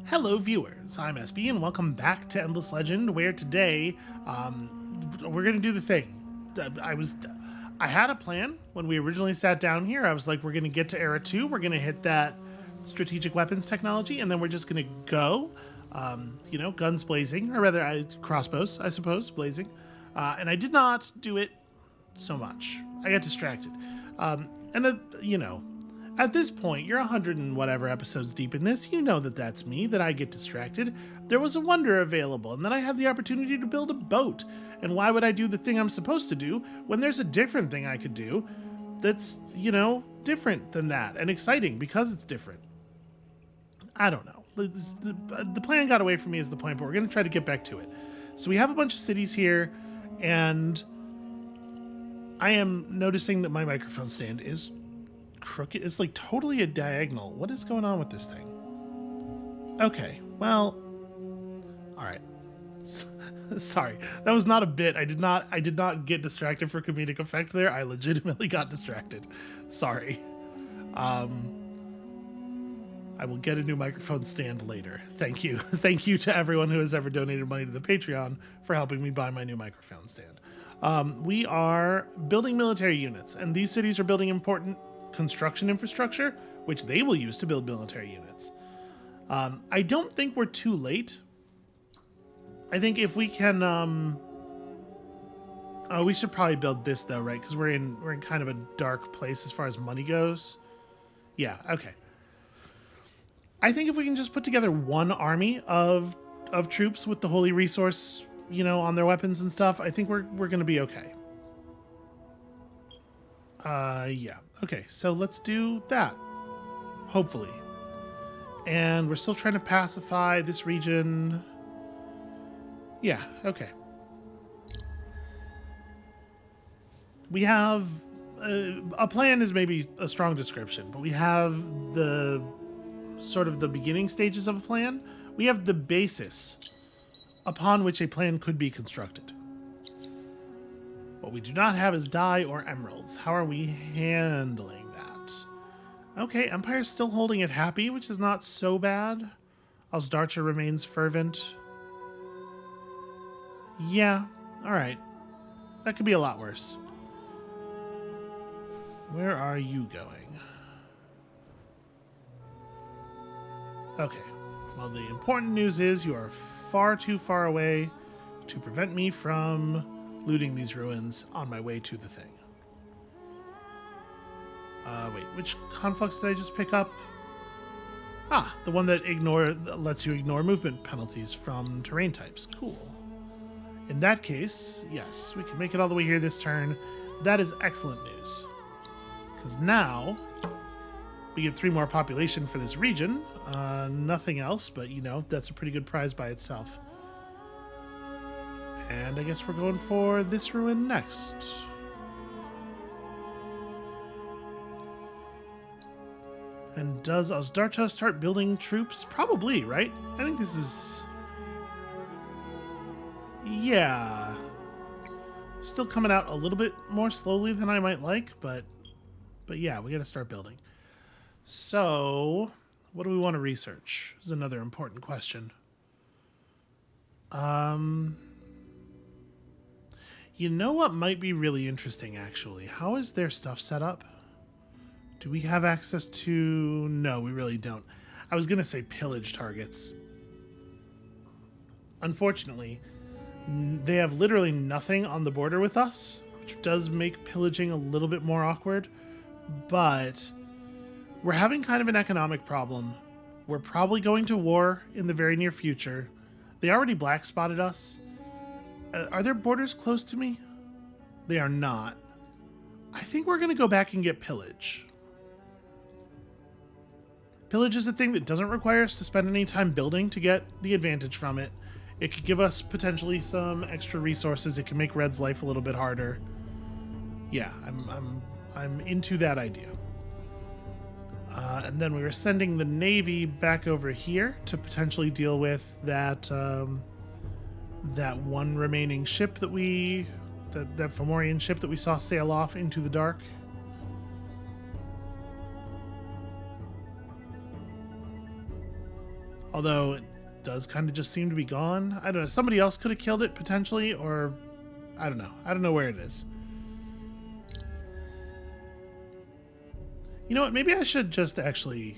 Hello viewers, I'm SB and welcome back to Endless Legend, where today we're going to do the thing. I had a plan when we originally sat down here. I was like, we're going to get to Era 2, we're going to hit that strategic weapons technology, and then we're just going to go, guns blazing, or rather crossbows, I suppose, blazing. And I did not do it so much. I got distracted. At this point, you're 100 and whatever episodes deep in this, you know that that's me, that I get distracted. There was a wonder available, and then I had the opportunity to build a boat. And why would I do the thing I'm supposed to do when there's a different thing I could do that's, different than that and exciting because it's different? I don't know. The plan got away from me is the point, but we're going to try to get back to it. So we have a bunch of cities here, and I am noticing that my microphone stand is crooked. It's like totally a diagonal. What is going on with this thing? Okay, well, all right. Sorry, that was not a bit. I did not get distracted for comedic effect there. I legitimately got distracted. Sorry. I will get a new microphone stand later. Thank you. Thank you to everyone who has ever donated money to the Patreon for helping me buy my new microphone stand. We are building military units, and these cities are building important construction infrastructure, which they will use to build military units. I don't think we're too late. I think if we can, we should probably build this though, right? Because we're in kind of a dark place as far as money goes. Yeah, okay. I think if we can just put together one army of troops with the holy resource, on their weapons and stuff, I think we're gonna be okay. Yeah. Okay, so let's do that. Hopefully. And we're still trying to pacify this region. Yeah, okay. We have... a plan is maybe a strong description, but we have the sort of the beginning stages of a plan. We have the basis upon which a plan could be constructed. What we do not have is dye or emeralds. How are we handling that? Okay, Empire's still holding it happy, which is not so bad. Osdarcha remains fervent. Yeah, alright. That could be a lot worse. Where are you going? Okay, well, the important news is you are far too far away to prevent me from looting these ruins on my way to the thing. Wait, which conflicts did I just pick up? Ah, the one that lets you ignore movement penalties from terrain types. Cool. In that case, yes, we can make it all the way here this turn. That is excellent news. Because now we get 3 more population for this region. Nothing else, but that's a pretty good prize by itself. And I guess we're going for this ruin next. And does Osdarcha start building troops? Probably, right? I think this is... Yeah. Still coming out a little bit more slowly than I might like, but yeah, we gotta start building. So, what do we want to research? Is another important question. You know what might be really interesting, actually? How is their stuff set up? Do we have access to... No, we really don't. I was going to say pillage targets. Unfortunately, they have literally nothing on the border with us, which does make pillaging a little bit more awkward. But we're having kind of an economic problem. We're probably going to war in the very near future. They already black spotted us. Are their borders close to me? They are not. I think we're going to go back and get pillage. Pillage is a thing that doesn't require us to spend any time building to get the advantage from it. It could give us potentially some extra resources. It can make Red's life a little bit harder. Yeah, I'm into that idea. And then we were sending the Navy back over here to potentially deal with that that one remaining ship that that Fomorian ship that we saw sail off into the dark. Although it does kind of just seem to be gone. I don't know. Somebody else could have killed it potentially, or I don't know. I don't know where it is. You know what? Maybe I should just actually...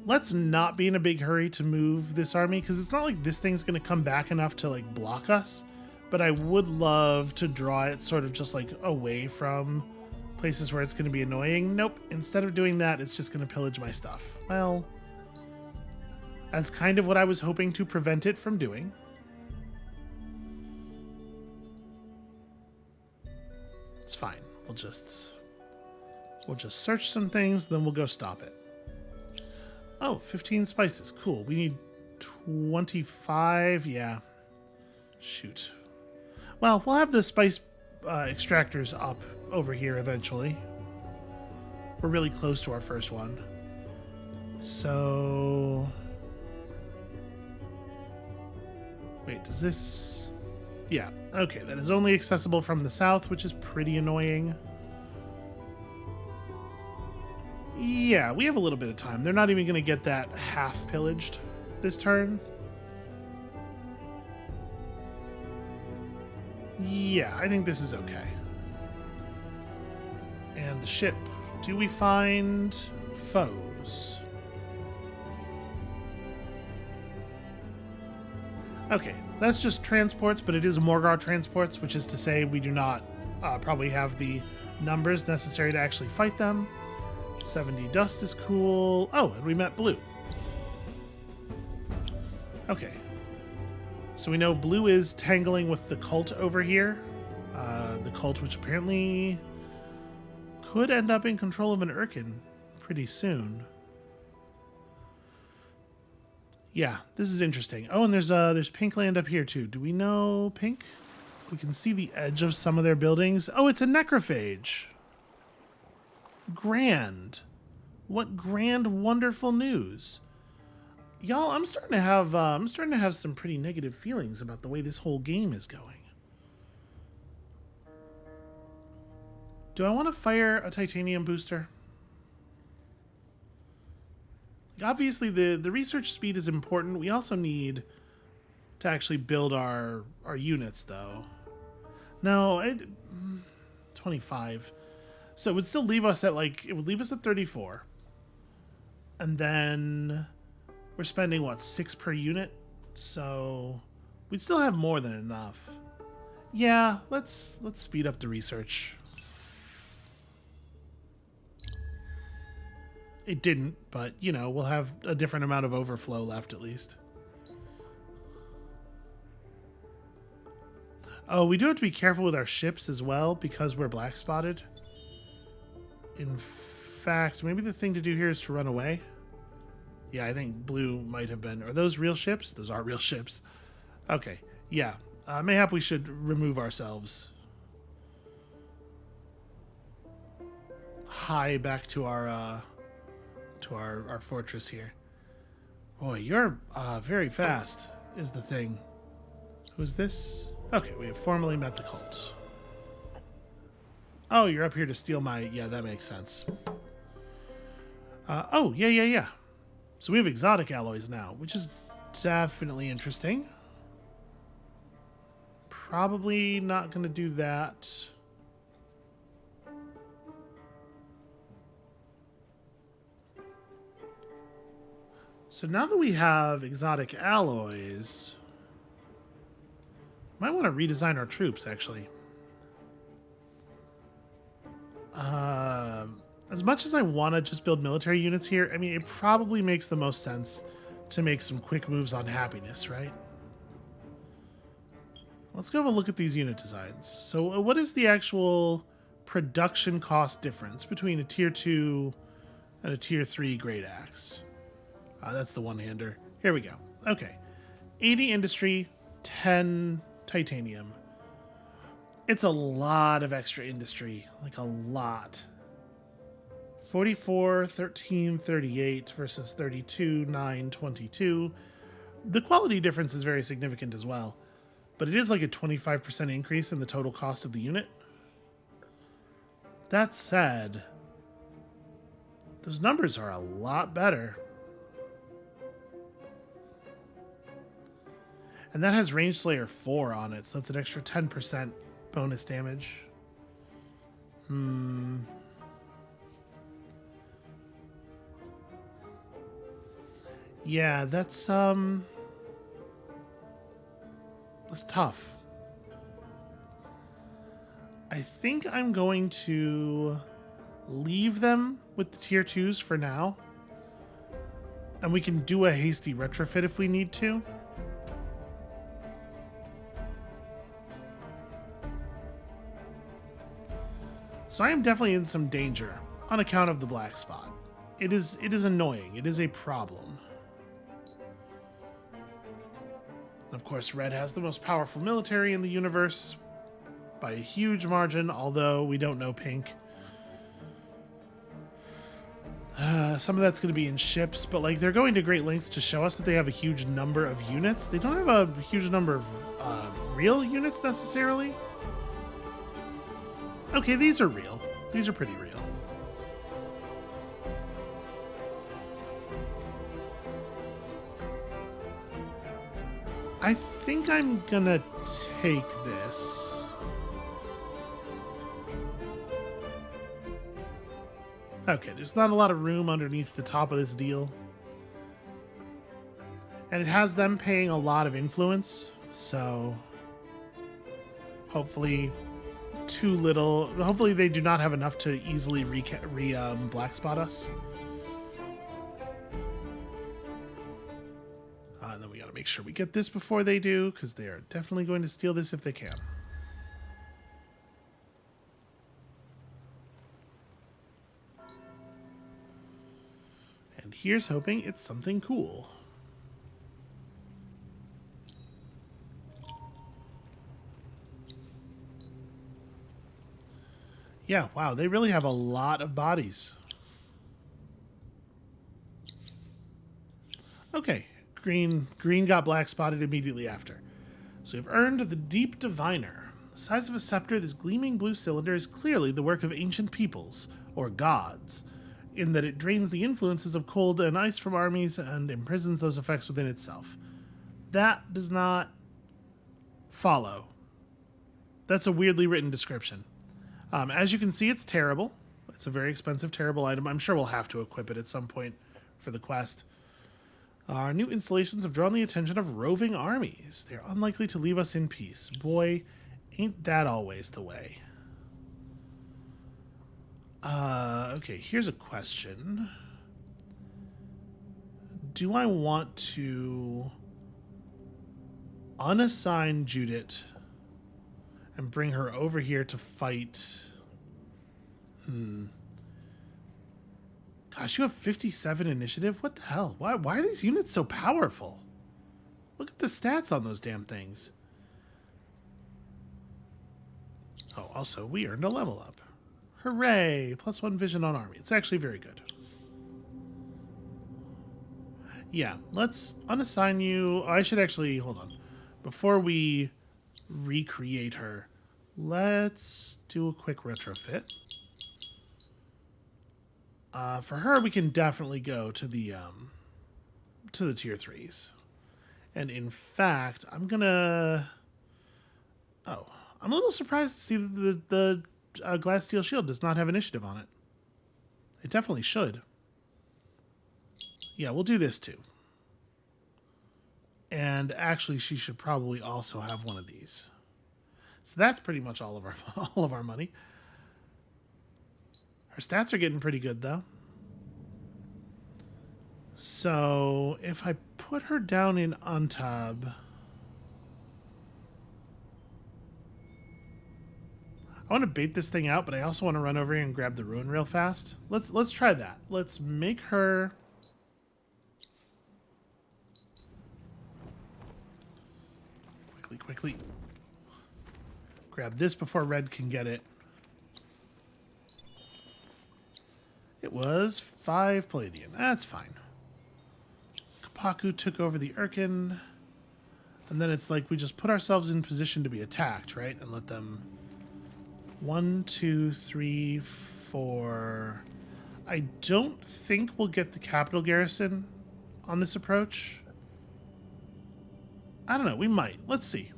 Let's not be in a big hurry to move this army, because it's not like this thing's going to come back enough to like block us. But I would love to draw it sort of just like away from places where it's going to be annoying. Nope. Instead of doing that, it's just going to pillage my stuff. Well, that's kind of what I was hoping to prevent it from doing. It's fine. We'll just search some things, then we'll go stop it. Oh, 15 spices. Cool. We need 25. Yeah. Shoot. Well, we'll have the spice extractors up over here eventually. We're really close to our first one. So... Wait, does this... Yeah. Okay, that is only accessible from the south, which is pretty annoying. Yeah, we have a little bit of time. They're not even going to get that half pillaged this turn. Yeah, I think this is okay. And the ship. Do we find foes? Okay, that's just transports, but it is Morgar transports, which is to say we do not probably have the numbers necessary to actually fight them. 70 dust is cool. Oh, and we met Blue. Okay. So we know Blue is tangling with the cult over here. The cult which apparently could end up in control of an Urkin pretty soon. Yeah, this is interesting. Oh, and there's pink land up here too. Do we know pink? We can see the edge of some of their buildings. Oh, it's a necrophage. Grand. What grand, wonderful news. Y'all, I'm starting to have some pretty negative feelings about the way this whole game is going. Do I want to fire a titanium booster? Obviously, the research speed is important. We also need to actually build our units, though. No, 25. So it would still leave us at it would leave us at 34. And then we're spending what, 6 per unit? So we'd still have more than enough. Yeah, let's speed up the research. It didn't, but you know, we'll have a different amount of overflow left at least. Oh, we do have to be careful with our ships as well because we're black spotted. In fact, maybe the thing to do here is to run away. Yeah, I think Blue might have been. Are those real ships? Those are real ships. Okay, yeah. Mayhap we should remove ourselves. Hie back to our fortress here. Boy, you're very fast, is the thing. Who's this? Okay, we have formally met the cult. Oh, you're up here to steal my... Yeah, that makes sense. Oh, yeah. So we have exotic alloys now, which is definitely interesting. Probably not going to do that. So now that we have exotic alloys, might want to redesign our troops, actually. As much as I want to just build military units here, I mean, it probably makes the most sense to make some quick moves on happiness, right? Let's go have a look at these unit designs. So what is the actual production cost difference between a tier 2 and a tier 3 great axe? That's the one-hander. Here we go. Okay. 80 industry, 10 titanium. It's a lot of extra industry. Like a lot. 44, 13, 38 versus 32, 9, 22. The quality difference is very significant as well. But it is like a 25% increase in the total cost of the unit. That said, those numbers are a lot better. And that has Range Slayer 4 on it, so that's an extra 10% bonus damage. Yeah, that's tough. I think I'm going to leave them with the tier 2s for now. And we can do a hasty retrofit if we need to. So I am definitely in some danger on account of the black spot. It is annoying. It is a problem. Of course, Red has the most powerful military in the universe by a huge margin, although we don't know Pink. Some of that's going to be in ships, but like they're going to great lengths to show us that they have a huge number of units. They don't have a huge number of real units necessarily. Okay, these are real. These are pretty real. I think I'm gonna take this. Okay, there's not a lot of room underneath the top of this deal. And it has them paying a lot of influence, so hopefully too little. Hopefully they do not have enough to easily black spot us. And then we gotta make sure we get this before they do, because they are definitely going to steal this if they can. And here's hoping it's something cool. Yeah, wow, they really have a lot of bodies. Okay, green got black spotted immediately after. So we've earned the Deep Diviner. The size of a scepter, this gleaming blue cylinder is clearly the work of ancient peoples, or gods, in that it drains the influences of cold and ice from armies and imprisons those effects within itself. That does not follow. That's a weirdly written description. As you can see, it's terrible. It's a very expensive, terrible item. I'm sure we'll have to equip it at some point for the quest. Our new installations have drawn the attention of roving armies. They're unlikely to leave us in peace. Boy, ain't that always the way. Okay, here's a question. Do I want to unassign Judith and bring her over here to fight? Gosh, you have 57 initiative? What the hell? Why are these units so powerful? Look at the stats on those damn things. Oh, also, we earned a level up. Hooray! +1 vision on army. It's actually very good. Yeah, let's unassign you. Oh, I should actually, hold on. Before we recreate her, let's do a quick retrofit. For her, we can definitely go to the tier 3s. And in fact, I'm gonna... Oh, I'm a little surprised to see that the glass steel shield does not have initiative on it. It definitely should. Yeah, we'll do this too. And actually, she should probably also have one of these. So that's pretty much all of our money. Her stats are getting pretty good though. So if I put her down in Untab, I want to bait this thing out, but I also want to run over here and grab the ruin real fast. Let's try that. Let's make her quickly grab this before Red can get it. It was 5 Palladium. That's fine. Kapaku took over the Urkin. And then it's like we just put ourselves in position to be attacked, right? And let them... 1, 2, 3, 4... I don't think we'll get the capital garrison on this approach. I don't know. We might. Let's see.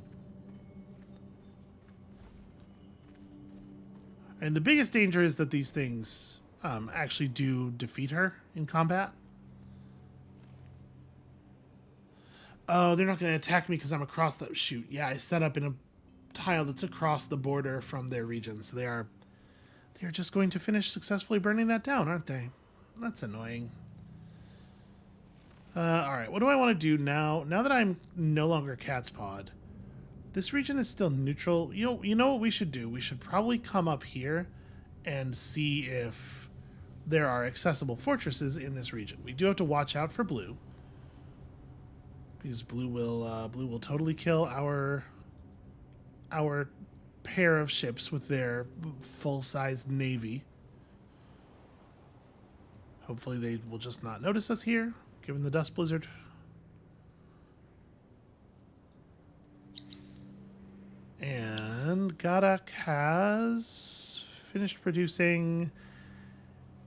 And the biggest danger is that these things actually do defeat her in combat. Oh, they're not going to attack me because I'm across the... Shoot, yeah, I set up in a tile that's across the border from their region. So they're just going to finish successfully burning that down, aren't they? That's annoying. Alright, what do I want to do now? Now that I'm no longer Cat's Pod, this region is still neutral. You know what we should do? We should probably come up here and see if there are accessible fortresses in this region. We do have to watch out for blue, because blue will totally kill our pair of ships with their full-sized navy. Hopefully they will just not notice us here, given the dust blizzard. And Gadak has finished producing.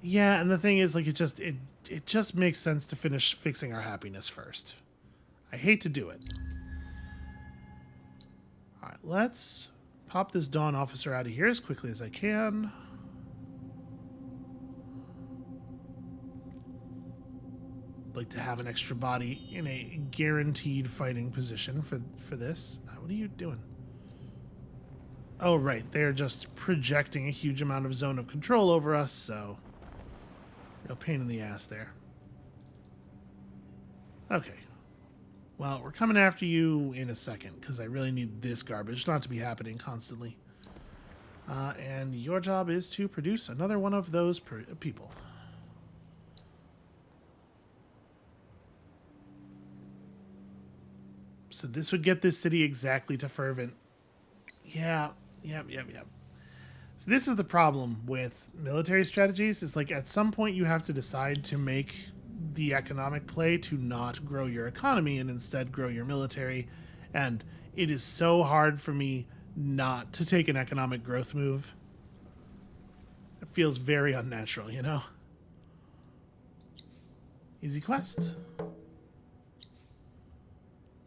Yeah, and the thing is, like, it just makes sense to finish fixing our happiness first. I hate to do it. All right, let's pop this Dawn officer out of here as quickly as I can. I'd like to have an extra body in a guaranteed fighting position for this. What are you doing? Oh, right. They're just projecting a huge amount of zone of control over us, so... real pain in the ass there. Okay. Well, we're coming after you in a second, because I really need this garbage not to be happening constantly. And your job is to produce another one of those people. So this would get this city exactly to fervent. Yeah. Yep. So this is the problem with military strategies. It's like at some point you have to decide to make the economic play to not grow your economy and instead grow your military. And it is so hard for me not to take an economic growth move. It feels very unnatural, you know? Easy quest.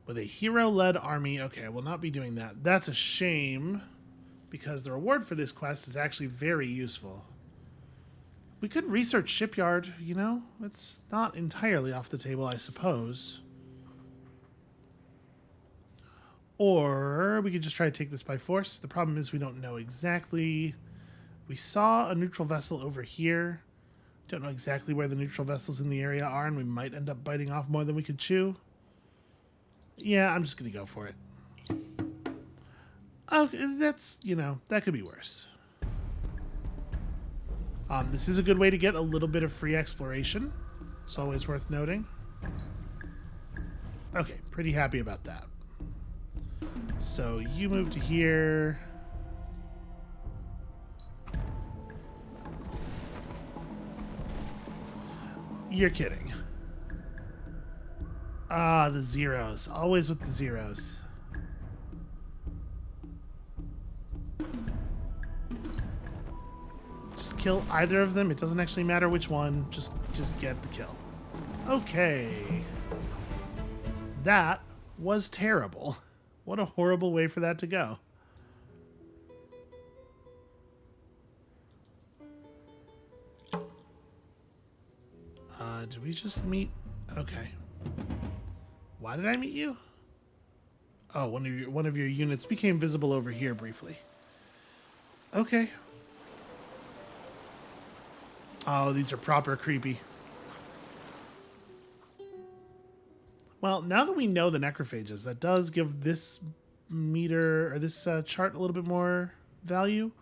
With a hero-led army. Okay, I will not be doing that. That's a shame, because the reward for this quest is actually very useful. We could research Shipyard, you know? It's not entirely off the table, I suppose. Or we could just try to take this by force. The problem is we don't know exactly... We saw a neutral vessel over here. Don't know exactly where the neutral vessels in the area are, and we might end up biting off more than we could chew. Yeah, I'm just going to go for it. Oh, that's, you know, that could be worse. This is a good way to get a little bit of free exploration. It's always worth noting. Okay, pretty happy about that. So you move to here. You're kidding. Ah, the zeros. Always with the zeros. Just kill either of them. It doesn't actually matter which one. Just get the kill. Okay. That was terrible. What a horrible way for that to go. Did we just meet? Okay. Why did I meet you? Oh, one of your units became visible over here briefly. Okay. Oh, these are proper creepy. Well, now that we know the necrophages, that does give this meter or this chart a little bit more value.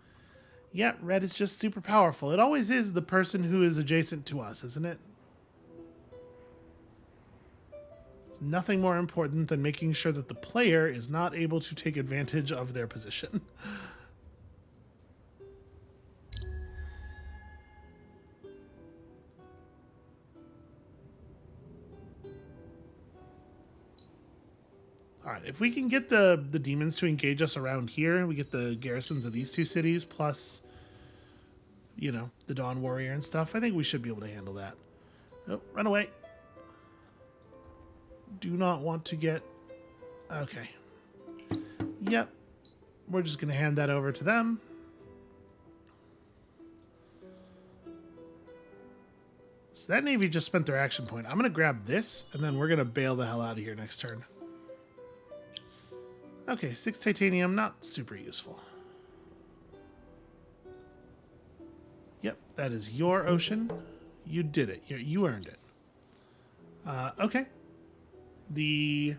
Yeah, red is just super powerful. It always is the person who is adjacent to us, isn't it? It's nothing more important than making sure that the player is not able to take advantage of their position. Alright, if we can get the demons to engage us around here, we get the garrisons of these two cities, plus, you know, the Dawn Warrior and stuff, I think we should be able to handle that. Oh, run away. Do not want to get Okay. Yep. We're just going to hand that over to them. So that Navy just spent their action point. I'm going to grab this, and then we're going to bail the hell out of here next turn. Okay, 6 titanium, not super useful. Yep, that is your ocean. You did it. You earned it. Okay. The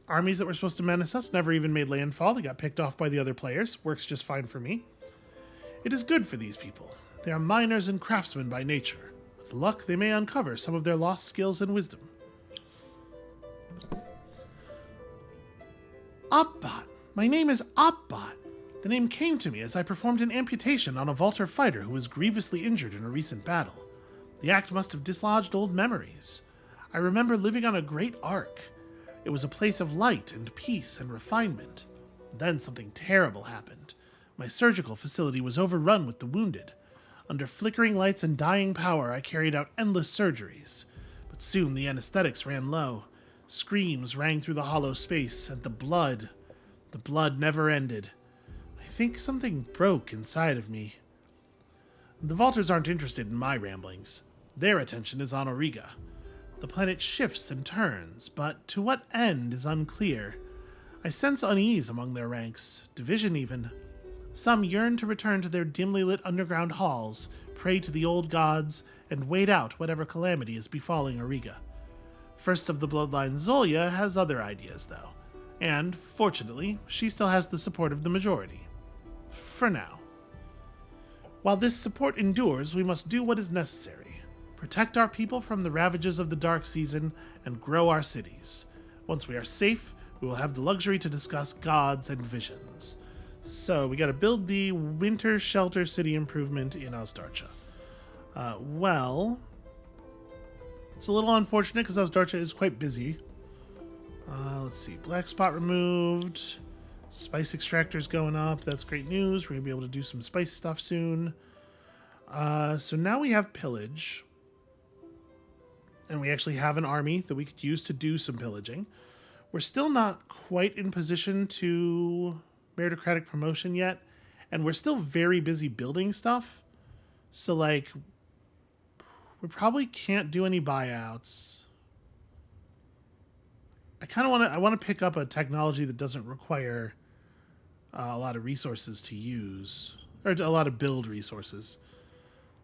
armies that were supposed to menace us never even made landfall. They got picked off by the other players. Works just fine for me. It is good for these people. They are miners and craftsmen by nature. With luck, they may uncover some of their lost skills and wisdom. Opbot. My name is Opbot. The name came to me as I performed an amputation on a Vaulter fighter who was grievously injured in a recent battle. The act must have dislodged old memories. I remember living on a great ark. It was a place of light and peace and refinement. Then something terrible happened. My surgical facility was overrun with the wounded. Under flickering lights and dying power, I carried out endless surgeries. But soon the anesthetics ran low. Screams rang through the hollow space, and the blood never ended. I think something broke inside of me. The Vaulters aren't interested in my ramblings. Their attention is on Auriga. The planet shifts and turns, but to what end is unclear. I sense unease among their ranks, division even. Some yearn to return to their dimly lit underground halls, pray to the old gods, and wait out whatever calamity is befalling Auriga. First of the bloodline Zolya has other ideas, though. And, fortunately, she still has the support of the majority. For now. While this support endures, we must do what is necessary. Protect our people from the ravages of the dark season and grow our cities. Once we are safe, we will have the luxury to discuss gods and visions. So, we gotta build the winter shelter city improvement in Ostarcha. Well, it's a little unfortunate because Ostarcha is quite busy. Let's see, black spot removed. Spice extractor's going up. That's great news. We're gonna be able to do some spice stuff soon. So now we have pillage. And we actually have an army that we could use to do some pillaging. We're still not quite in position to meritocratic promotion yet. And we're still very busy building stuff. So, like, we probably can't do any buyouts. I want to pick up a technology that doesn't require a lot of resources to use, or a lot of build resources.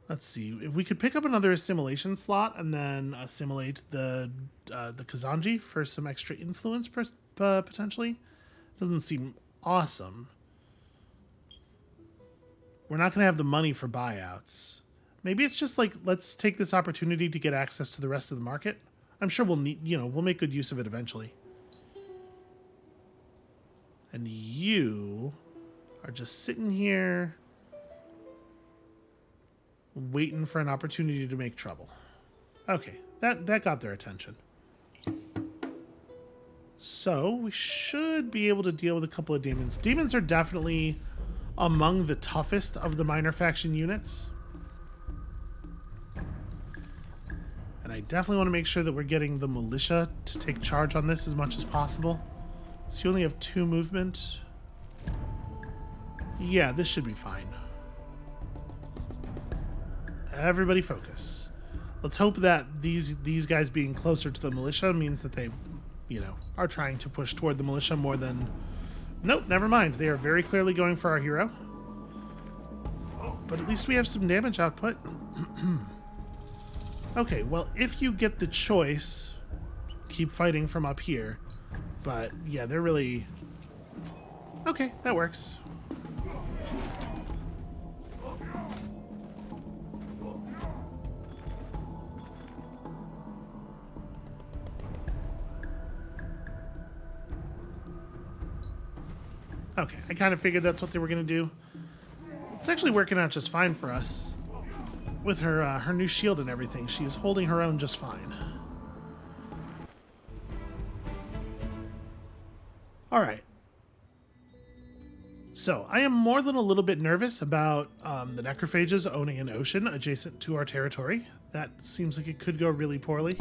Let's see if we could pick up another assimilation slot and then assimilate the Kazanji for some extra influence potentially. Doesn't seem awesome. We're not going to have the money for buyouts. Maybe it's just like, let's take this opportunity to get access to the rest of the market. I'm sure we'll need, we'll make good use of it eventually. And you are just sitting here waiting for an opportunity to make trouble. Okay, that got their attention. So we should be able to deal with a couple of demons. Demons are definitely among the toughest of the minor faction units. And I definitely want to make sure that we're getting the militia to take charge on this as much as possible. So you only have 2 movement. Yeah, this should be fine. Everybody focus. Let's hope that these guys being closer to the militia means that they, are trying to push toward the militia more than... Nope, never mind. They are very clearly going for our hero. But at least we have some damage output. Okay, well, if you get the choice, keep fighting from up here. But, yeah, they're really... Okay, that works. Okay, I kind of figured that's what they were going to do. It's actually working out just fine for us. With her new shield and everything, she is holding her own just fine. Alright. So, I am more than a little bit nervous about the necrophages owning an ocean adjacent to our territory. That seems like it could go really poorly.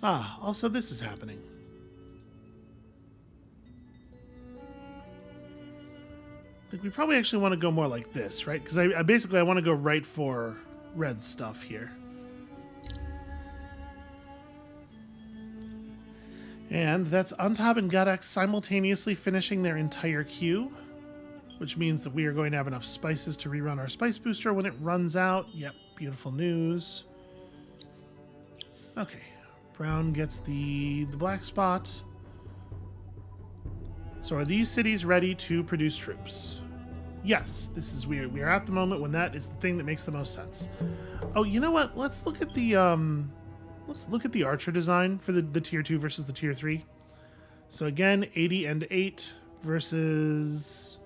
Also this is happening. think we probably actually want to go more like this, right? Because I basically I want to go right for red stuff here. And that's Untab and Gadak simultaneously finishing their entire queue, which means that we are going to have enough spices to rerun our spice booster when it runs out. Yep, beautiful news. Okay, Brown gets the black spot. So are these cities ready to produce troops? Yes, this is weird. We are at the moment when that is the thing that makes the most sense. Oh, you know what? Let's look at the archer design for the tier 2 versus the tier 3. So again, 80 and 8 versus,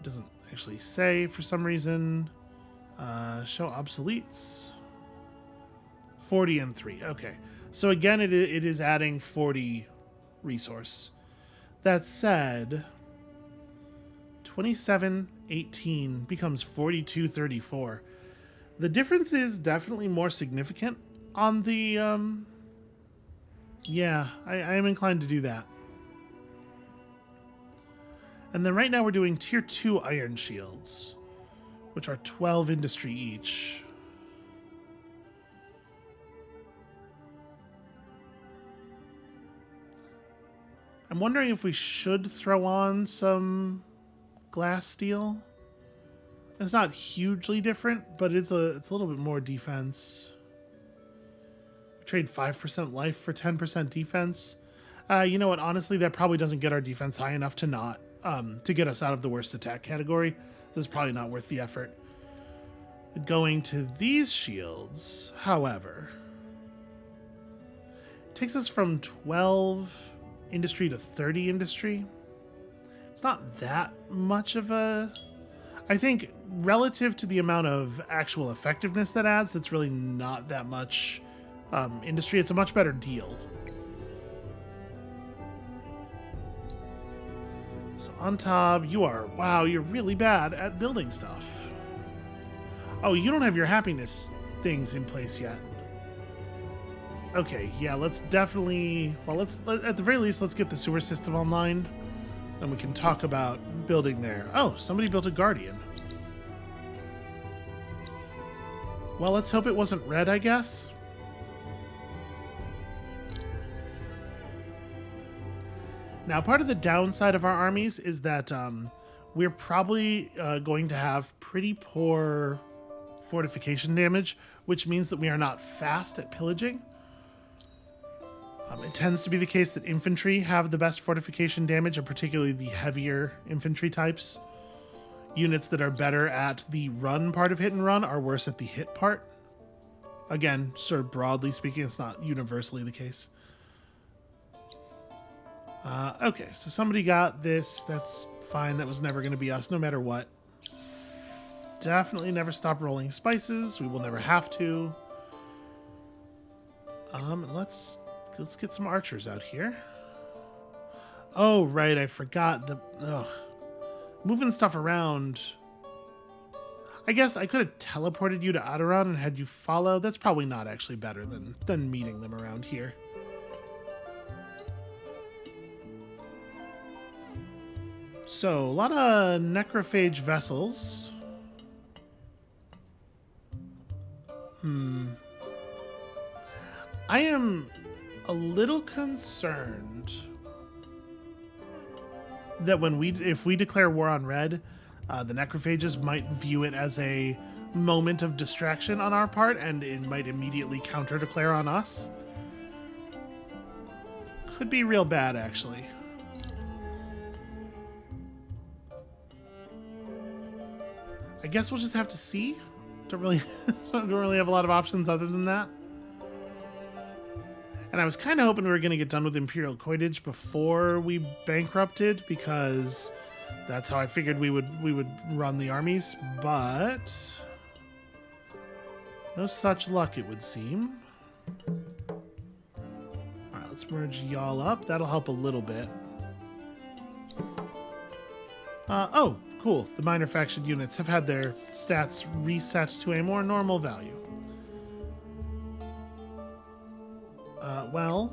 it doesn't actually say for some reason. Show obsoletes. 40 and 3. Okay. So again, it is adding 40 resource. That said, 27-18 becomes 42-34. The difference is definitely more significant on the, yeah, I am inclined to do that. And then right now we're doing tier 2 iron shields, which are 12 industry each. I'm wondering if we should throw on some glass steel. It's not hugely different, but it's a little bit more defense. We trade 5% life for 10% defense. You know what? Honestly, that probably doesn't get our defense high enough to not to get us out of the worst attack category. This is probably not worth the effort. Going to these shields, however, takes us from 12 industry to 30 industry. It's not that much of a... I think relative to the amount of actual effectiveness that adds, it's really not that much industry. It's a much better deal. So on top, you are... Wow, you're really bad at building stuff. Oh, you don't have your happiness things in place yet. Okay, yeah, let's definitely... Well, at the very least, let's get the sewer system online, and we can talk about building there. Oh, somebody built a guardian. Well, let's hope it wasn't red, I guess. Now, part of the downside of our armies is that we're probably going to have pretty poor fortification damage, which means that we are not fast at pillaging. It tends to be the case that infantry have the best fortification damage, and particularly the heavier infantry types. Units that are better at the run part of hit and run are worse at the hit part. Again, sort of broadly speaking, it's not universally the case. Okay, so somebody got this. That's fine. That was never going to be us, no matter what. Definitely never stop rolling spices. We will never have to. Let's get some archers out here. Oh, right, I forgot the... Ugh. Moving stuff around. I guess I could have teleported you to Adoran and had you follow. That's probably not actually better than meeting them around here. So, a lot of necrophage vessels. I am a little concerned that if we declare war on red, the necrophages might view it as a moment of distraction on our part, and it might immediately counter-declare on us. Could be real bad, actually. I guess we'll just have to see. Don't really have a lot of options other than that. And I was kind of hoping we were going to get done with Imperial Coinage before we bankrupted, because that's how I figured we would run the armies, but no such luck, it would seem. Alright, let's merge y'all up. That'll help a little bit. Oh, cool. The minor faction units have had their stats reset to a more normal value. Well,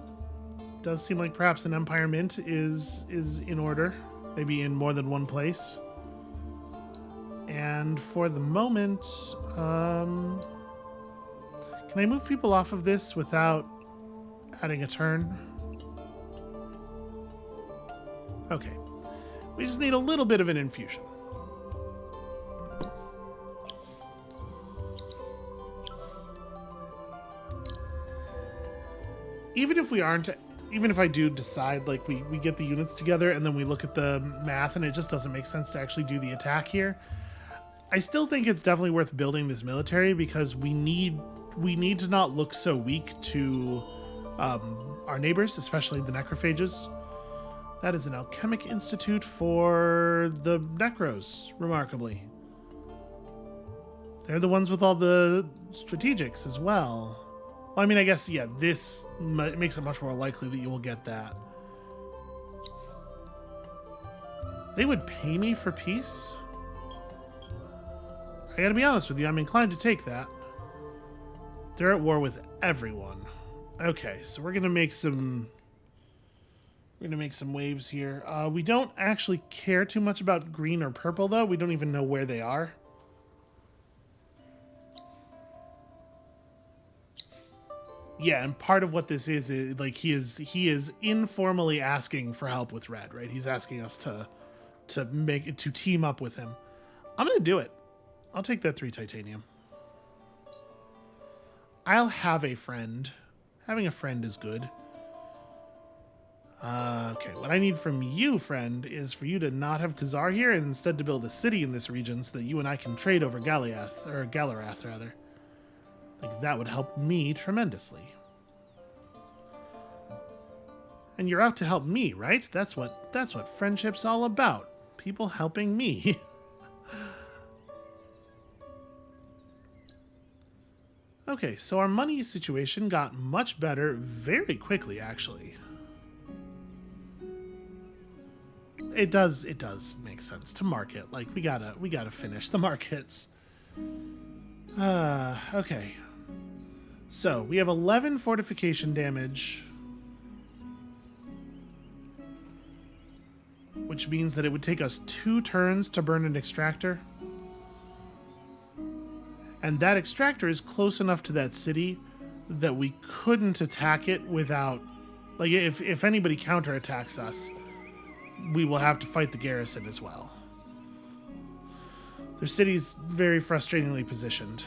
does seem like perhaps an Empire Mint is in order. Maybe in more than one place. And for the moment, can I move people off of this without adding a turn? Okay. We just need a little bit of an infusion. Even if I do decide, like, we get the units together and then we look at the math and it just doesn't make sense to actually do the attack here, I still think it's definitely worth building this military because we need to not look so weak to our neighbors, especially the necrophages. That is an alchemic institute for the necros, remarkably. They're the ones with all the strategics as well. Well, I mean, I guess, yeah, this makes it much more likely that you will get that. They would pay me for peace? I gotta be honest with you, I'm inclined to take that. They're at war with everyone. Okay, so we're gonna make some waves here. We don't actually care too much about green or purple, though. We don't even know where they are. Yeah, and part of what this is like he is informally asking for help with red, right? He's asking us to team up with him. I'm gonna do it. I'll take that 3 titanium. I'll have a friend. Having a friend is good. Okay, what I need from you, friend, is for you to not have Khazar here and instead to build a city in this region so that you and I can trade over Galarath, rather. Like, that would help me tremendously. And you're out to help me, right? That's what friendship's all about. People helping me. Okay, so our money situation got much better very quickly, actually. It does make sense to market. Like, we gotta finish the markets. Okay. So, we have 11 fortification damage. Which means that it would take us 2 turns to burn an extractor. And that extractor is close enough to that city that we couldn't attack it without... Like, if anybody counterattacks us, we will have to fight the garrison as well. Their city's very frustratingly positioned.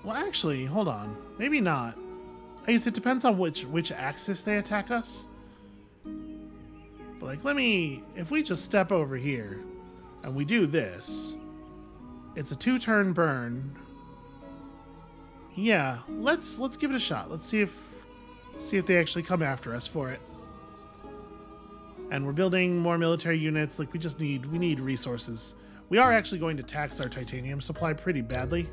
Well, actually, hold on. Maybe not. I guess it depends on which axis they attack us. But, like, if we just step over here and we do this, it's a 2-turn burn. Yeah, let's give it a shot. Let's see if they actually come after us for it. And we're building more military units. Like, we need resources. We are actually going to tax our titanium supply pretty badly.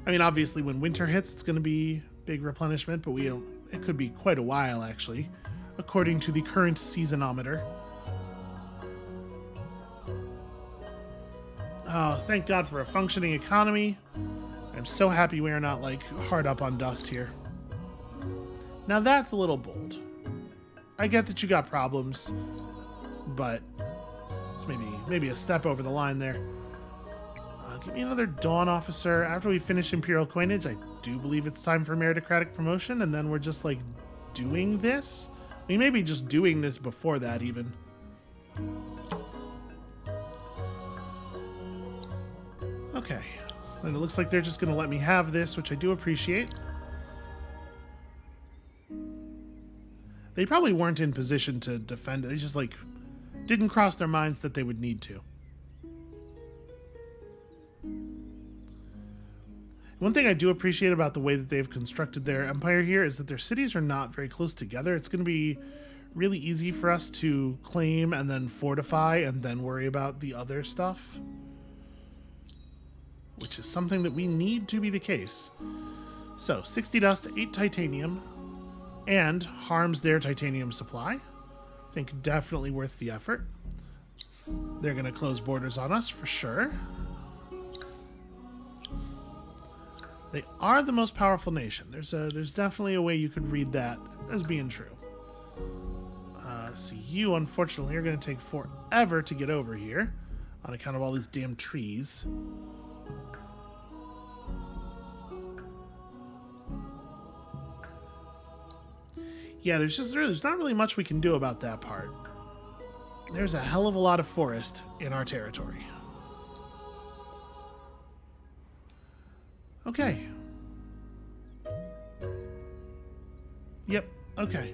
I mean, obviously, when winter hits, it's going to be big replenishment, but it could be quite a while, actually, according to the current seasonometer. Oh, thank God for a functioning economy. I'm so happy we are not, like, hard up on dust here. Now, that's a little bold. I get that you got problems, but it's maybe a step over the line there. Give me another Dawn Officer. After we finish Imperial Coinage, I do believe it's time for meritocratic promotion, and then we're just, like, doing this? We may be just doing this before that, even. Okay. And it looks like they're just going to let me have this, which I do appreciate. They probably weren't in position to defend it. They just, like, didn't cross their minds that they would need to. One thing I do appreciate about the way that they've constructed their empire here is that their cities are not very close together. It's going to be really easy for us to claim and then fortify and then worry about the other stuff, which is something that we need to be the case. So, 60 dust, 8 titanium, and harms their titanium supply. I think definitely worth the effort. They're going to close borders on us for sure. They are the most powerful nation. There's definitely a way you could read that as being true. So you, unfortunately, are going to take forever to get over here on account of all these damn trees. Yeah, there's not really much we can do about that part. There's a hell of a lot of forest in our territory. Okay. Yep, okay.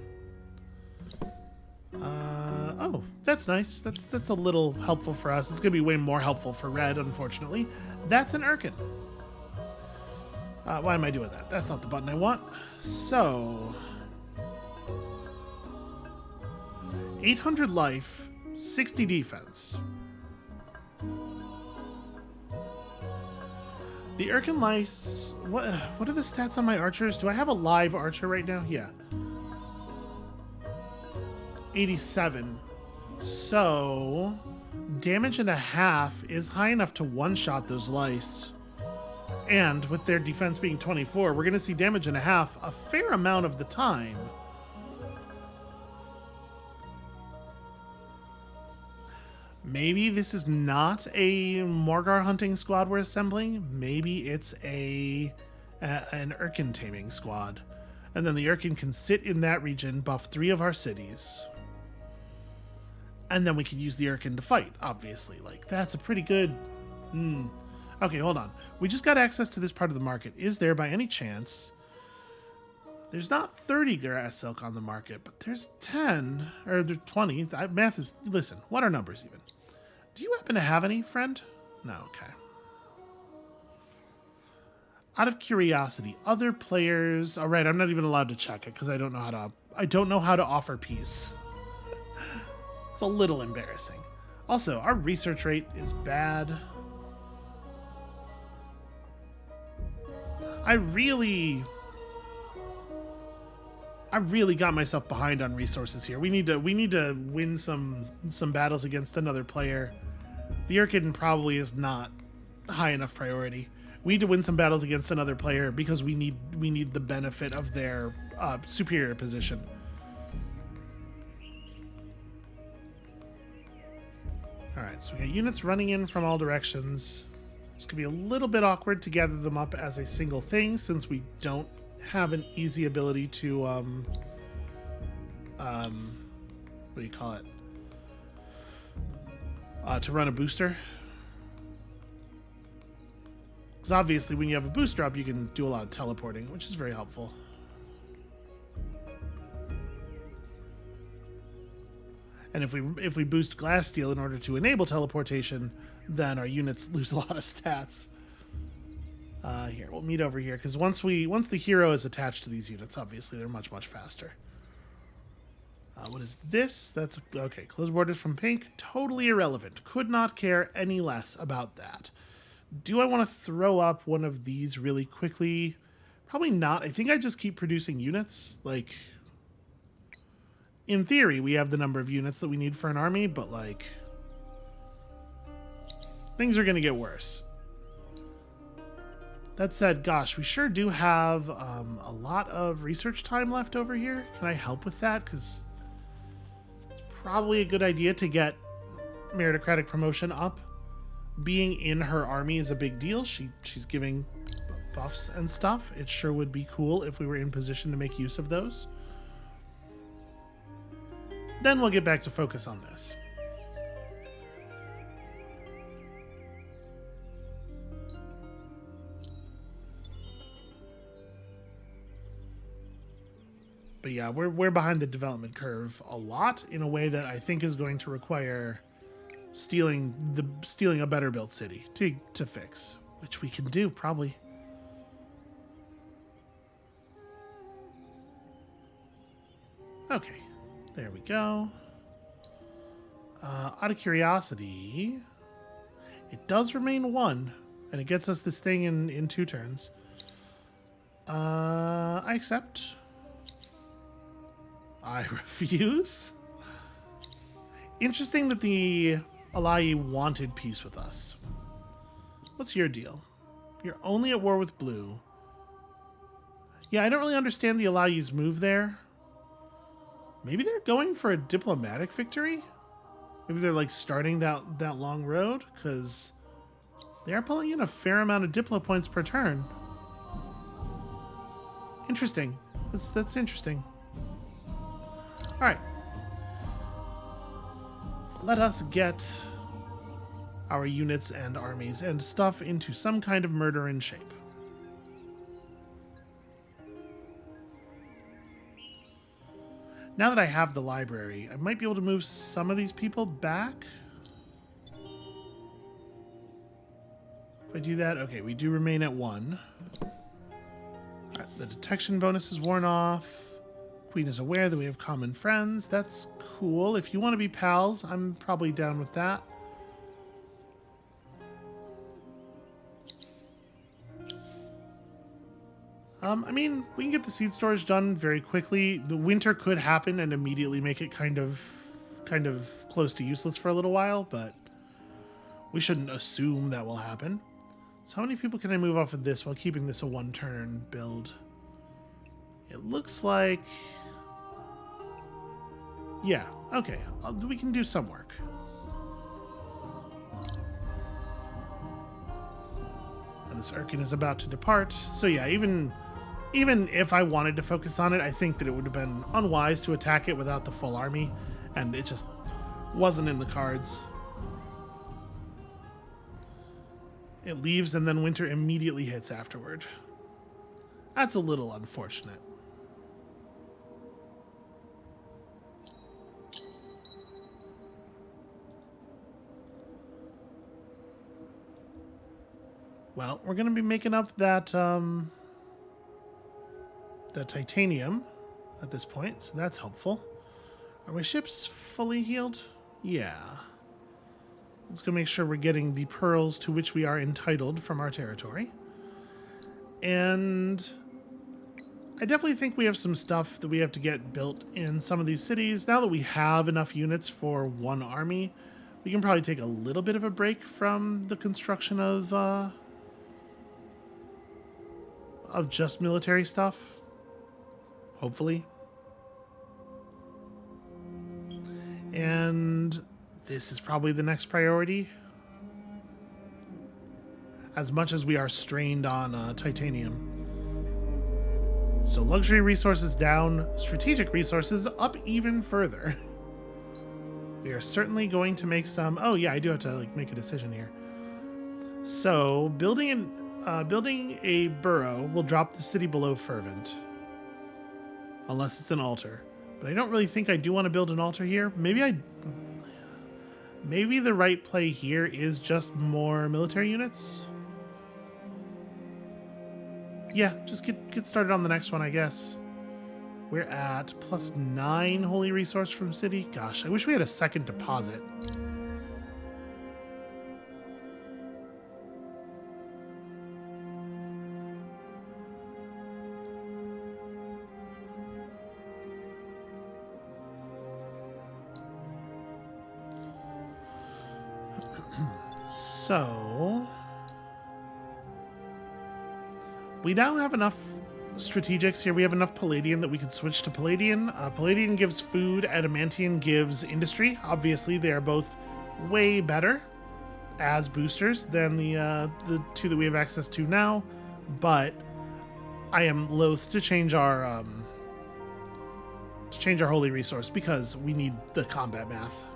Oh, that's nice. That's a little helpful for us. It's going to be way more helpful for Red, unfortunately. That's an Urkin. Why am I doing that? That's not the button I want. So... 800 life, 60 defense. The Urkin Lice... What are the stats on my archers? Do I have a live archer right now? Yeah. 87. So... damage and a half is high enough to one-shot those lice. And with their defense being 24, we're going to see damage and a half a fair amount of the time. Maybe this is not a Morgar hunting squad we're assembling. Maybe it's an Urkin taming squad. And then the Urkin can sit in that region, buff 3 of our cities. And then we can use the Urkin to fight, obviously. Like, that's a pretty good... Okay, hold on. We just got access to this part of the market. Is there, by any chance... There's not 30 grass silk on the market, but there's 10, or there's 20. Math is... Listen, what are numbers even? Do you happen to have any, friend? No, okay. Out of curiosity, other players... All right, I'm not even allowed to check it because I don't know how to offer peace. It's a little embarrassing. Also, our research rate is bad. I really got myself behind on resources here. We need to win some battles against another player. The Urkin probably is not high enough priority. We need to win some battles against another player because we need the benefit of their superior position. All right, so we got units running in from all directions. It's gonna be a little bit awkward to gather them up as a single thing since we don't have an easy ability to what do you call it? To run a booster. Because obviously when you have a booster up, you can do a lot of teleporting, which is very helpful. And if we boost glass steel in order to enable teleportation, then our units lose a lot of stats. Here, we'll meet over here, because once the hero is attached to these units, obviously they're much, much faster. What is this? That's... Okay, close borders from pink. Totally irrelevant. Could not care any less about that. Do I want to throw up one of these really quickly? Probably not. I think I just keep producing units. Like, in theory, we have the number of units that we need for an army, but, like, things are going to get worse. That said, gosh, we sure do have a lot of research time left over here. Can I help with that? Because it's probably a good idea to get meritocratic promotion up. Being in her army is a big deal. She's giving buffs and stuff. It sure would be cool if we were in position to make use of those. Then we'll get back to focus on this. But yeah, we're behind the development curve a lot in a way that I think is going to require stealing a better built city to fix, which we can do probably. Okay, there we go. Out of curiosity, it does remain 1, and it gets us this thing in 2 turns. I accept. I refuse. Interesting that the Alai wanted peace with us. What's your deal? You're only at war with blue. Yeah, I don't really understand the Alai's move there. Maybe they're going for a diplomatic victory? Maybe they're like starting that long road? Because they are pulling in a fair amount of diplo points per turn. Interesting. That's interesting. Alright. Let us get our units and armies and stuff into some kind of murder-in shape. Now that I have the library, I might be able to move some of these people back. If I do that, okay, we do remain at 1. Right, the detection bonus is worn off. Queen is aware that we have common friends. That's cool. If you want to be pals, I'm probably down with that. I mean, we can get the seed storage done very quickly. The winter could happen and immediately make it kind of close to useless for a little while, but we shouldn't assume that will happen. So how many people can I move off of this while keeping this a one-turn build? It looks like... yeah, okay. We can do some work. And this Urkin is about to depart. So yeah, even if I wanted to focus on it, I think that it would have been unwise to attack it without the full army, and it just wasn't in the cards. It leaves and then winter immediately hits afterward. That's a little unfortunate. Well, we're going to be making up that that titanium at this point, so that's helpful. Are my ships fully healed? Yeah. Let's go make sure we're getting the pearls to which we are entitled from our territory. And I definitely think we have some stuff that we have to get built in some of these cities. Now that we have enough units for one army, we can probably take a little bit of a break from the construction of just military stuff. Hopefully. And this is probably the next priority. As much as we are strained on titanium. So luxury resources down, strategic resources up even further. We are certainly going to make some... oh yeah, I do have to make a decision here. So building a burrow will drop the city below fervent. Unless it's an altar. But I don't really think I do want to build an altar here. Maybe the right play here is just more military units. Yeah, just get started on the next one, I guess. We're at +9 holy resource from city. Gosh, I wish we had a second deposit. So, we now have enough strategics here. We have enough Palladian that we could switch to Palladian. Palladian gives food, Adamantian gives industry. Obviously, they are both way better as boosters than the two that we have access to now. But I am loath to change our holy resource because we need the combat math.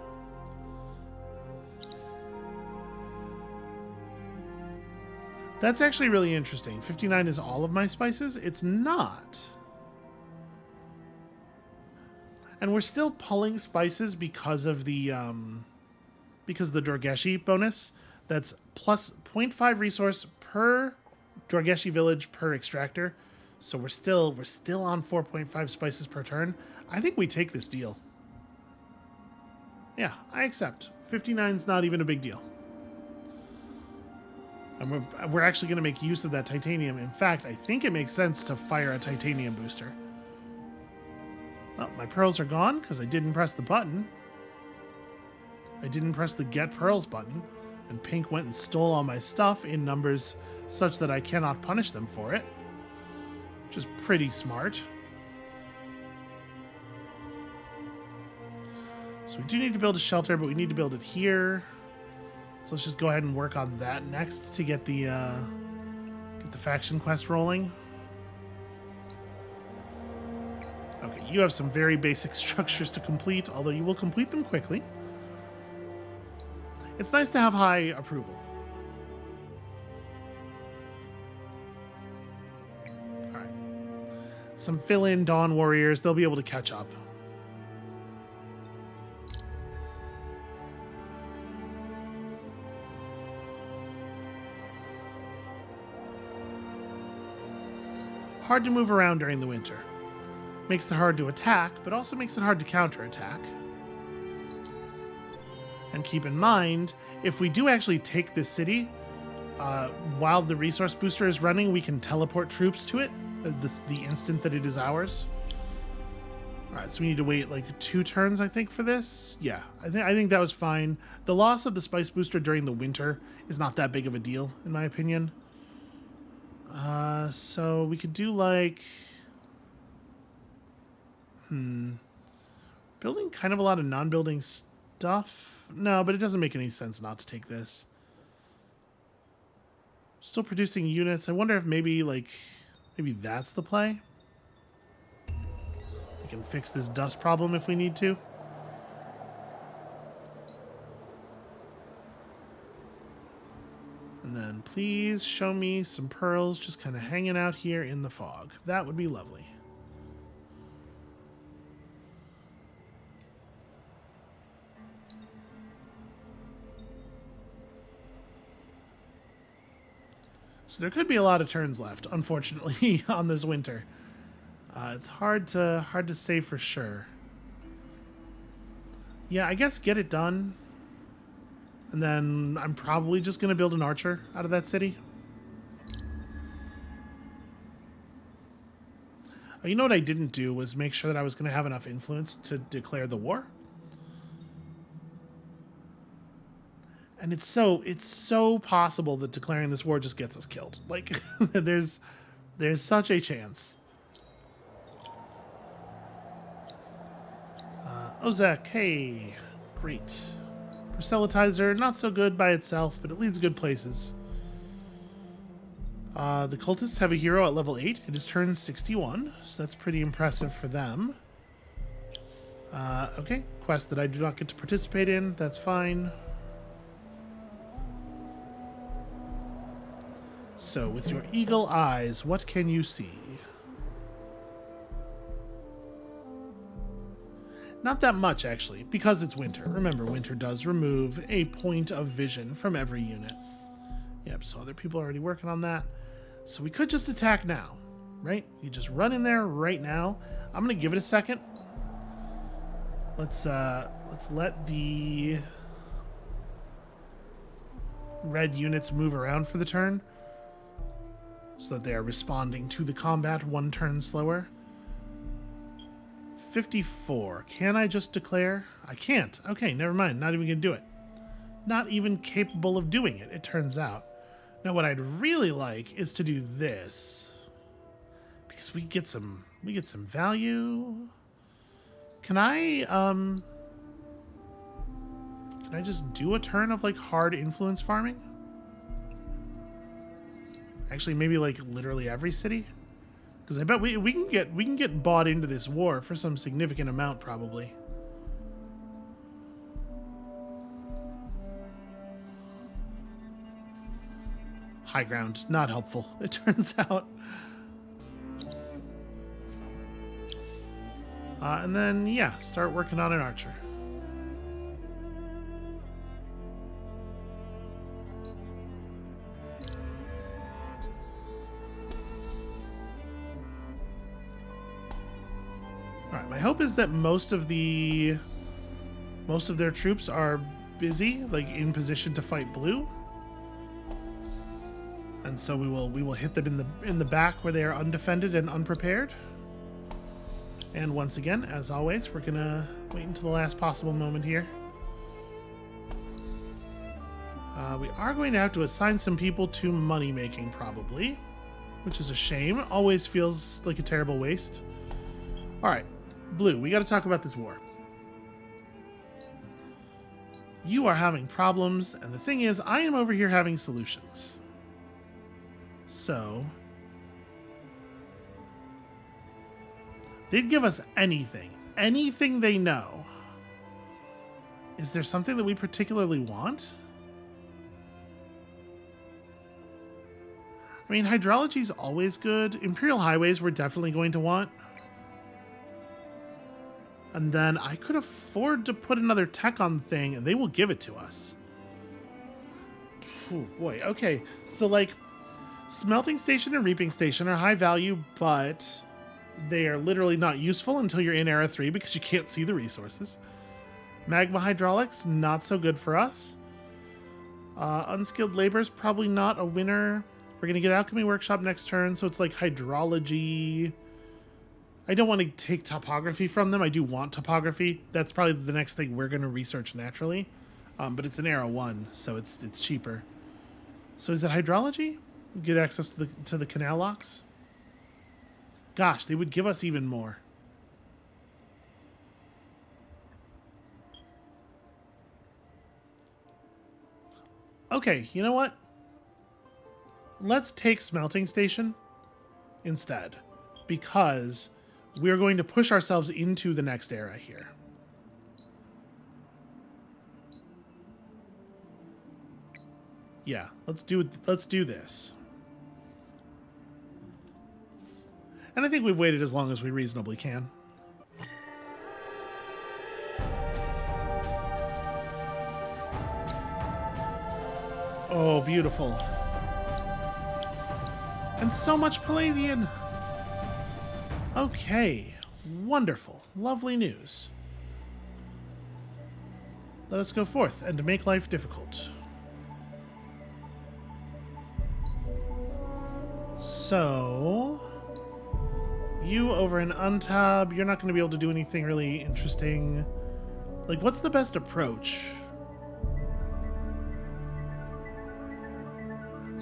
That's actually really interesting. 59 is all of my spices? It's not. And we're still pulling spices because of the Dorgeshi bonus. That's plus 0.5 resource per Dorgeshi village per extractor. So we're still on 4.5 spices per turn. I think we take this deal. Yeah, I accept. 59 is not even a big deal. And we're actually going to make use of that titanium. In fact, I think it makes sense to fire a titanium booster. Oh, my pearls are gone because I didn't press the button. I didn't press the Get Pearls button. And Pink went and stole all my stuff in numbers such that I cannot punish them for it. Which is pretty smart. So we do need to build a shelter, but we need to build it here. So let's just go ahead and work on that next to get the faction quest rolling. Okay, you have some very basic structures to complete, although you will complete them quickly. It's nice to have high approval. All right. Some fill-in Dawn Warriors, they'll be able to catch up. Hard to move around during the winter. Makes it hard to attack, but also makes it hard to counterattack. And keep in mind, if we do actually take this city, while the resource booster is running, we can teleport troops to it the instant that it is ours. All right, so we need to wait like 2 turns, I think, for this. Yeah, I think that was fine. The loss of the spice booster during the winter is not that big of a deal, in my opinion. So we could do like... Building kind of a lot of non-building stuff. No, but it doesn't make any sense not to take this. Still producing units. I wonder if maybe that's the play. We can fix this dust problem if we need to. And then please show me some pearls just kind of hanging out here in the fog. That would be lovely. So there could be a lot of turns left, unfortunately, on this winter. It's hard to say for sure. Yeah, I guess get it done. And then I'm probably just going to build an archer out of that city. Oh, you know what I didn't do was make sure that I was going to have enough influence to declare the war. And it's so possible that declaring this war just gets us killed. Like, there's such a chance. Ozek, hey, great. Proselytizer, not so good by itself, but it leads good places. The cultists have a hero at level 8. It is turn 61, so that's pretty impressive for them. Okay, quest that I do not get to participate in, that's fine. So, with your eagle eyes, what can you see? Not that much, actually, because it's winter. Remember, winter does remove a point of vision from every unit. Yep, so other people are already working on that. So we could just attack now, right? You just run in there right now. I'm going to give it a second. Let's let the red units move around for the turn, so that they are responding to the combat 1 turn slower. 54. Can I just declare? I can't. Okay, never mind. Not even gonna do it. Not even capable of doing it, it turns out. Now what I'd really like is to do this. Because we get some value. Can I just do a turn of like hard influence farming? Actually, maybe like literally every city, because I bet we can get bought into this war for some significant amount, probably. High ground, not helpful, it turns out. And then yeah, start working on an archer. Alright, my hope is that most of their troops are busy, like in position to fight blue. And so we will hit them in the back where they are undefended and unprepared. And once again, as always, we're gonna wait until the last possible moment here. We are going to have to assign some people to money making, probably, which is a shame. Always feels like a terrible waste. All right, blue, we got to talk about this war. You are having problems, and the thing is, I am over here having solutions. So, they'd give us anything. Anything they know. Is there something that we particularly want? I mean, hydrology is always good. Imperial highways we're definitely going to want. And then I could afford to put another tech on the thing, and they will give it to us. Oh boy, okay. So, like, smelting station and reaping station are high value, but they are literally not useful until you're in Era 3 because you can't see the resources. Magma hydraulics, not so good for us. Unskilled labor is probably not a winner. We're going to get Alchemy Workshop next turn, so it's like hydrology. I don't want to take topography from them. I do want topography. That's probably the next thing we're going to research naturally. But it's an Era 1, so it's cheaper. So is it hydrology? Get access to the canal locks? Gosh, they would give us even more. Okay, you know what? Let's take smelting station instead, because we're going to push ourselves into the next era here. Yeah, let's do this. And I think we've waited as long as we reasonably can. Oh, beautiful. And so much Palladian. Okay, wonderful, lovely news. Let us go forth and make life difficult. So, you over in Untab, you're not going to be able to do anything really interesting. Like, what's the best approach?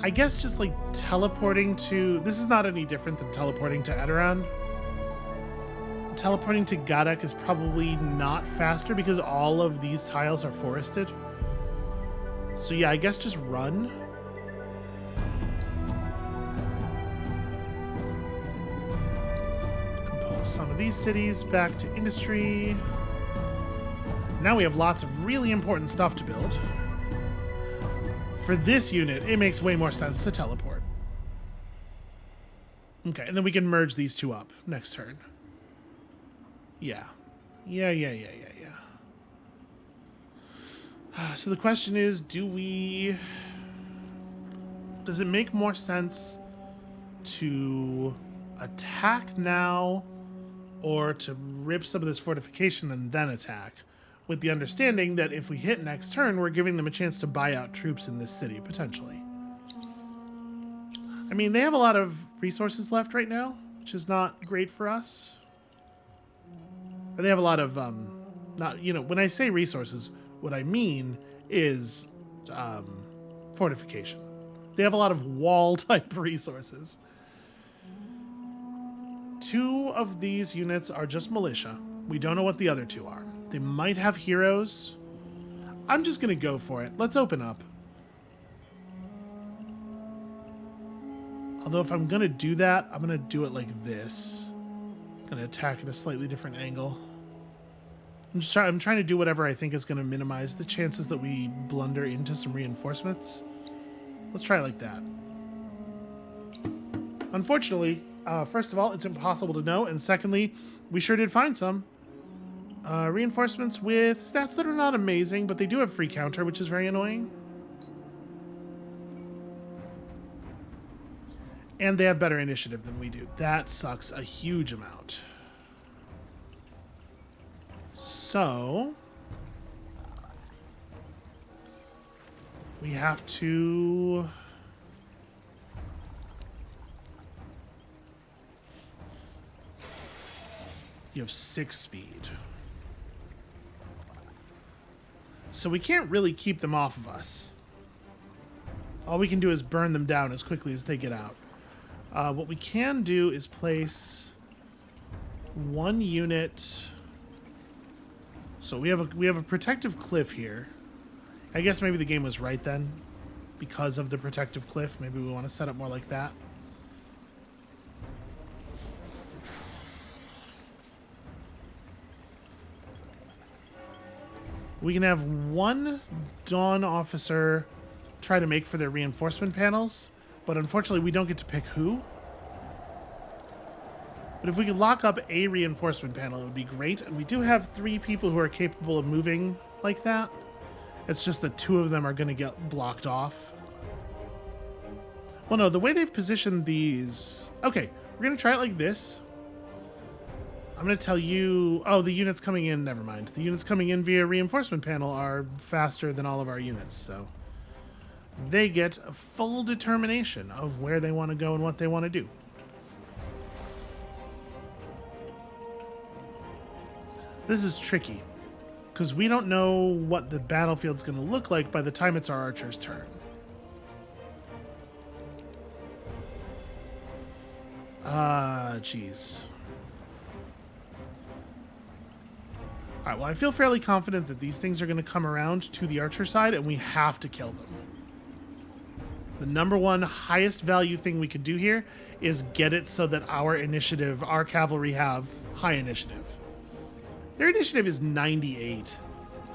I guess just like teleporting to... This is not any different than teleporting to Edoran. Teleporting to Gadak is probably not faster because all of these tiles are forested. So yeah, I guess just run. Compose some of these cities back to industry. Now we have lots of really important stuff to build. For this unit, it makes way more sense to teleport. Okay, and then we can merge these two up next turn. Yeah. Yeah. So the question is, does it make more sense to attack now or to rip some of this fortification and then attack? With the understanding that if we hit next turn, we're giving them a chance to buy out troops in this city, potentially. I mean, they have a lot of resources left right now, which is not great for us. But they have a lot of, when I say resources, what I mean is fortification. They have a lot of wall-type resources. 2 of these units are just militia. We don't know what the other 2 are. They might have heroes. I'm just going to go for it. Let's open up. Although if I'm going to do that, I'm going to do it like this. I'm going to attack at a slightly different angle. I'm trying to do whatever I think is going to minimize the chances that we blunder into some reinforcements. Let's try it like that. Unfortunately, first of all, it's impossible to know. And secondly, we sure did find some. Reinforcements with stats that are not amazing, but they do have free counter, which is very annoying. And they have better initiative than we do. That sucks a huge amount. So, we have to... You have 6 speed. So we can't really keep them off of us. All we can do is burn them down as quickly as they get out. What we can do is place 1 unit. So we have a protective cliff here. I guess maybe the game was right then. Because of the protective cliff, maybe we want to set up more like that. We can have one Dawn officer try to make for their reinforcement panels, but unfortunately we don't get to pick who. But if we could lock up a reinforcement panel, it would be great. And we do have 3 people who are capable of moving like that. It's just that 2 of them are going to get blocked off. Well, no, the way they've positioned these... Okay, we're going to try it like this. I'm going to tell you... Oh, the units coming in... Never mind. The units coming in via reinforcement panel are faster than all of our units, so... They get a full determination of where they want to go and what they want to do. This is tricky, because we don't know what the battlefield's going to look like by the time it's our archer's turn. Jeez. Alright, well, I feel fairly confident that these things are going to come around to the archer side, and we have to kill them. The number one highest value thing we could do here is get it so that our initiative, our cavalry have high initiative. Their initiative is 98.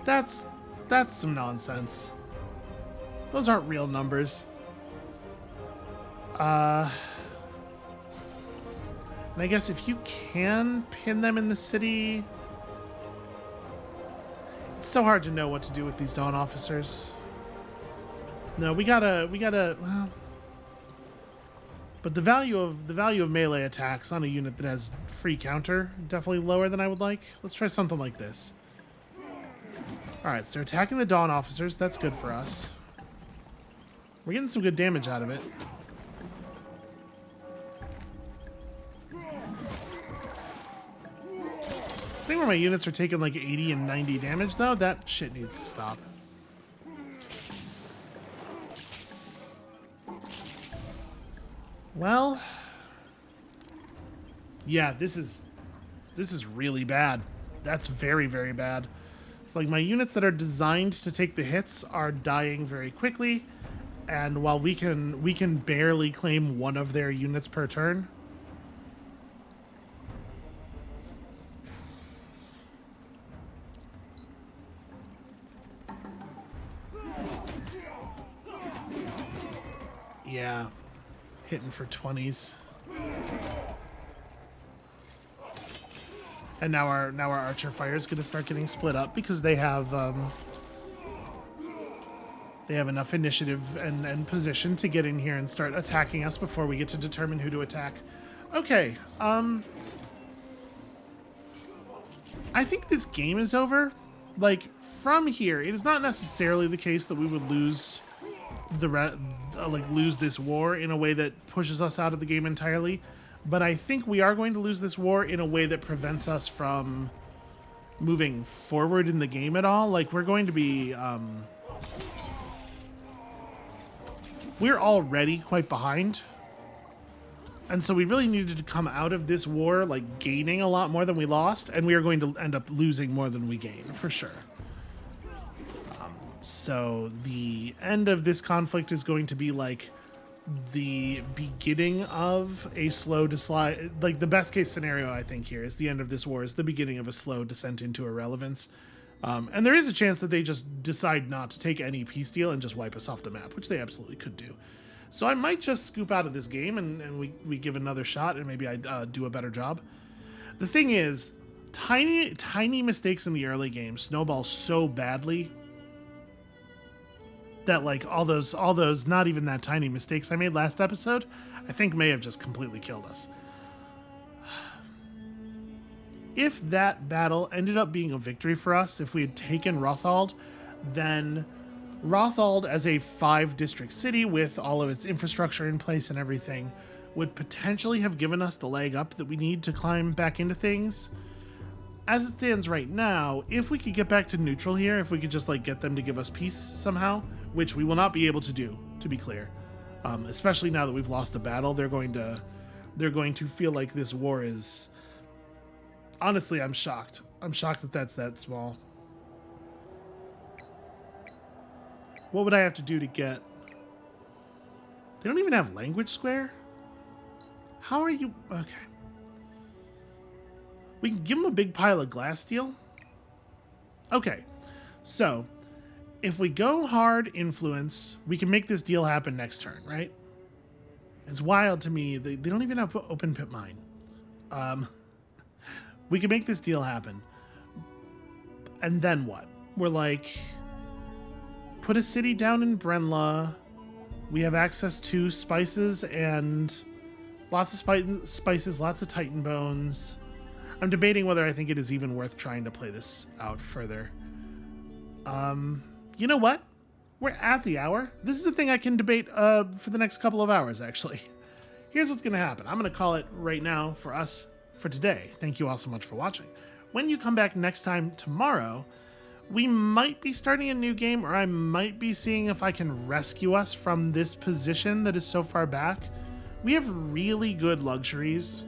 That's some nonsense. Those aren't real numbers. And I guess if you can pin them in the city... It's so hard to know what to do with these Dawn officers. No, we gotta, well... But the value of melee attacks on a unit that has free counter, definitely lower than I would like. Let's try something like this. Alright, so they're attacking the Dawn officers. That's good for us. We're getting some good damage out of it. This thing where my units are taking like 80 and 90 damage, though, that shit needs to stop. Well, yeah, this is really bad. That's very, very bad. It's like my units that are designed to take the hits are dying very quickly, and while we can barely claim one of their units per turn. Yeah. Hitting for 20s. And now our archer fire is going to start getting split up because they have enough initiative and position to get in here and start attacking us before we get to determine who to attack. Okay, I think this game is over. Like, from here, it is not necessarily the case that we would lose lose this war in a way that pushes us out of the game entirely, but I think we are going to lose this war in a way that prevents us from moving forward in the game at all. Like, we're going to be we're already quite behind, and so we really needed to come out of this war like gaining a lot more than we lost, and we are going to end up losing more than we gain for sure. So the end of this conflict is going to be like the beginning of a slow slide. Like, the best case scenario I think here is the end of this war is the beginning of a slow descent into irrelevance. And there is a chance that they just decide not to take any peace deal and just wipe us off the map, which they absolutely could do. So I might just scoop out of this game and we give another shot and maybe I do a better job. The thing is, tiny mistakes in the early game snowball so badly that like all those not even that tiny mistakes I made last episode, I think may have just completely killed us. If that battle ended up being a victory for us, if we had taken Rothald, then Rothald as a 5-district city with all of its infrastructure in place and everything would potentially have given us the leg up that we need to climb back into things. As it stands right now, if we could get back to neutral here, if we could just like get them to give us peace somehow, which we will not be able to do, to be clear, especially now that we've lost the battle, they're going to feel like this war is. Honestly, I'm shocked. I'm shocked that that's that small. What would I have to do to get... They don't even have language square? How are you... Okay. We can give them a big pile of glass steel. Okay. So, if we go hard influence, we can make this deal happen next turn, right? It's wild to me. They don't even have open pit mine. We can make this deal happen. And then what? We're like, put a city down in Brenla. We have access to spices and lots of spices, lots of Titan bones. I'm debating whether I think it is even worth trying to play this out further. You know what? We're at the hour. This is a thing I can debate for the next couple of hours, actually. Here's what's going to happen. I'm going to call it right now for us for today. Thank you all so much for watching. When you come back next time tomorrow, we might be starting a new game, or I might be seeing if I can rescue us from this position that is so far back. We have really good luxuries.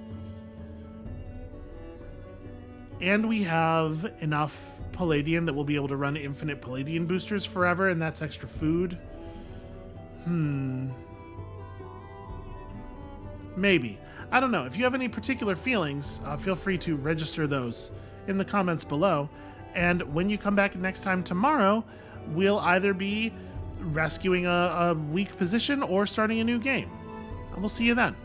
And we have enough Palladian that we'll be able to run infinite Palladian boosters forever, and that's extra food. Maybe. I don't know. If you have any particular feelings, feel free to register those in the comments below. And when you come back next time tomorrow, we'll either be rescuing a weak position or starting a new game. And we'll see you then.